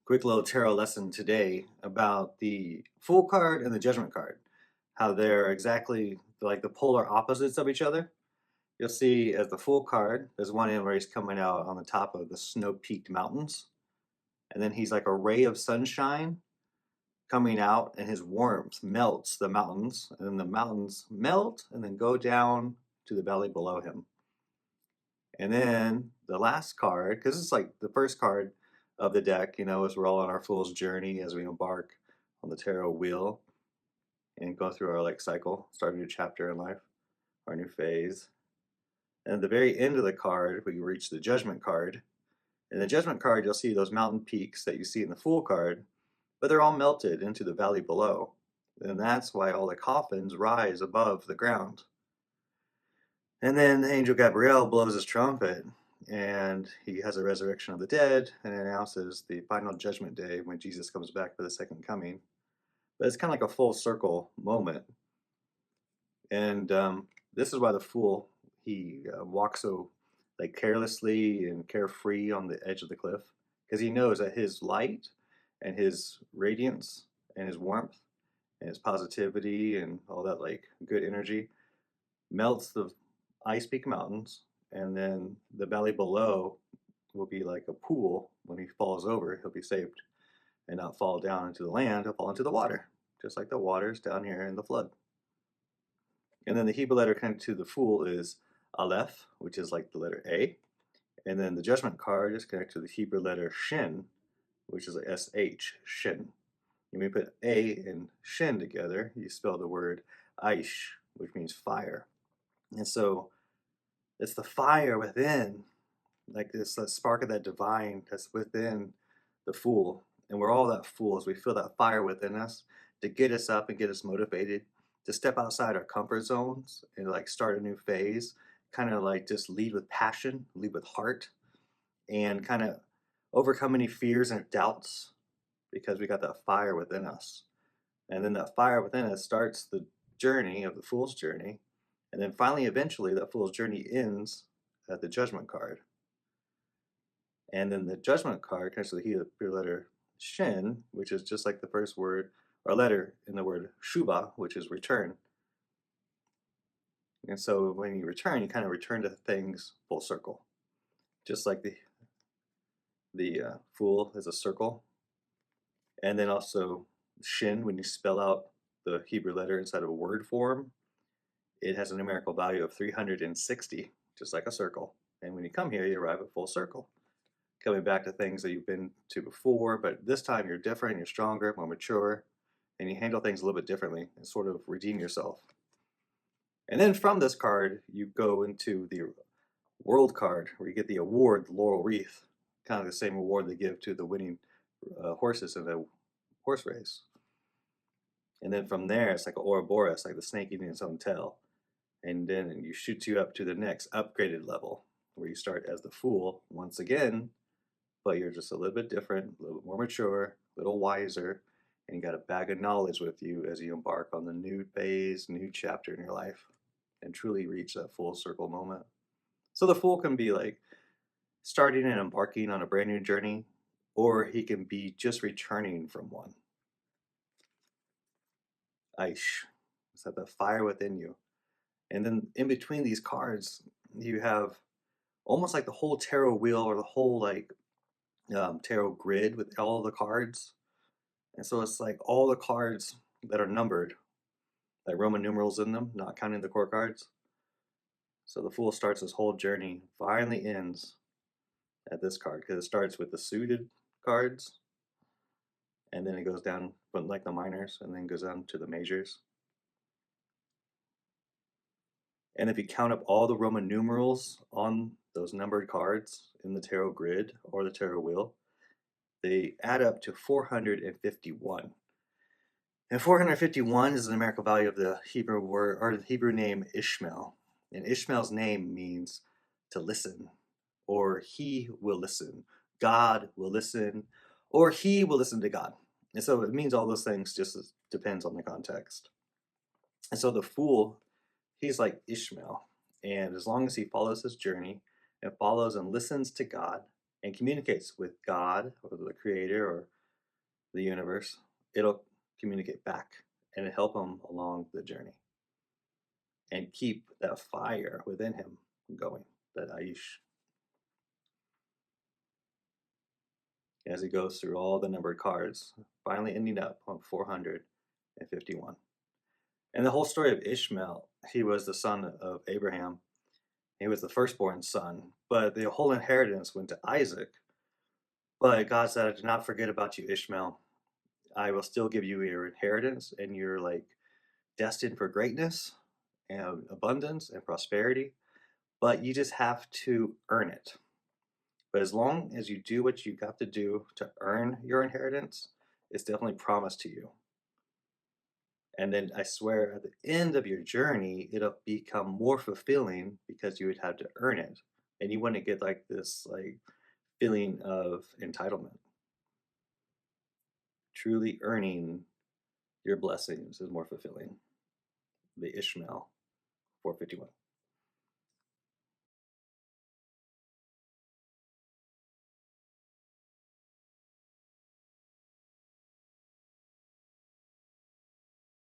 Quick little tarot lesson today about the Fool card and the Judgment card. How they're exactly like the polar opposites of each other. You'll see as the Fool card, there's one in where he's coming out on the top of the snow-peaked mountains. And then he's like a ray of sunshine coming out, and his warmth melts the mountains. And then the mountains melt and then go down to the valley below him. And then the last card, because it's like the first card of the deck, as we're all on our fool's journey as we embark on the tarot wheel and go through our cycle, start a new chapter in life, our new phase. And at the very end of the card, we reach the Judgment card. In the Judgment card, you'll see those mountain peaks that you see in the Fool card, but they're all melted into the valley below. And that's why all the coffins rise above the ground. And then Angel Gabriel blows his trumpet, and he has a resurrection of the dead and announces the final judgment day when Jesus comes back for the second coming. But it's kind of like a full circle moment. And this is why the Fool, he walks so carelessly and carefree on the edge of the cliff, because he knows that his light and his radiance and his warmth and his positivity and all that good energy melts the ice peak mountains, and then the valley below will be like a pool. When he falls over, he'll be saved and not fall down into the land. He'll fall into the water, just like the waters down here in the flood. And then the Hebrew letter connected to the Fool is Aleph, which is like the letter A. And then the Judgment card is connected to the Hebrew letter Shin, which is a SH, Shin. When you put A and Shin together, you spell the word Aish, which means fire. And so it's the fire within, like this spark of that divine that's within the Fool. And we're all that Fool as we feel that fire within us to get us up and get us motivated to step outside our comfort zones and start a new phase, kind of just lead with passion, lead with heart, and kind of overcome any fears and doubts because we got that fire within us. And then that fire within us starts the journey of the Fool's journey. And then finally, eventually, that Fool's journey ends at the Judgment card. And then the Judgment card connects to the Hebrew letter Shin, which is just like the first word or letter in the word shuva, which is return. And so when you return, you kind of return to things full circle. Just like the Fool is a circle. And then also Shin, when you spell out the Hebrew letter inside of a word form, it has a numerical value of 360, just like a circle. And when you come here, you arrive at full circle, coming back to things that you've been to before, but this time you're different, you're stronger, more mature, and you handle things a little bit differently and sort of redeem yourself. And then from this card, you go into the World card, where you get the award, the Laurel Wreath, kind of the same award they give to the winning horses in a horse race. And then from there, it's like an Ouroboros, like the snake eating its own tail. And then you shoot you up to the next upgraded level, where you start as the Fool once again, but you're just a little bit different, a little bit more mature, a little wiser, and you got a bag of knowledge with you as you embark on the new phase, new chapter in your life, and truly reach that full circle moment. So the Fool can be starting and embarking on a brand new journey, or he can be just returning from one. Aish, it's that the fire within you. And then in between these cards, you have almost like the whole tarot wheel or the whole tarot grid with all the cards. And so it's like all the cards that are numbered, like Roman numerals in them, not counting the core cards. So the Fool starts this whole journey, finally ends at this card, because it starts with the suited cards, and then it goes down from the minors, and then goes down to the majors. And if you count up all the Roman numerals on those numbered cards in the tarot grid or the tarot wheel, they add up to 451. And 451 is the numerical value of the Hebrew word or the Hebrew name Ishmael. And Ishmael's name means to listen, or he will listen, God will listen, or he will listen to God. And so it means all those things, just depends on the context. And so the Fool, he's like Ishmael. And as long as he follows his journey and follows and listens to God and communicates with God or the creator or the universe, it'll communicate back and help him along the journey and keep that fire within him going, that Aish, as he goes through all the numbered cards, finally ending up on 451. And the whole story of Ishmael, he was the son of Abraham. He was the firstborn son, but the whole inheritance went to Isaac. But God said, "Do not forget about you, Ishmael. I will still give you your inheritance, and you're like destined for greatness and abundance and prosperity, but you just have to earn it. But as long as you do what you got to do to earn your inheritance, it's definitely promised to you. And then I swear at the end of your journey, it'll become more fulfilling because you would have to earn it. And you wouldn't get like this like feeling of entitlement. Truly earning your blessings is more fulfilling." The Ishmael 451.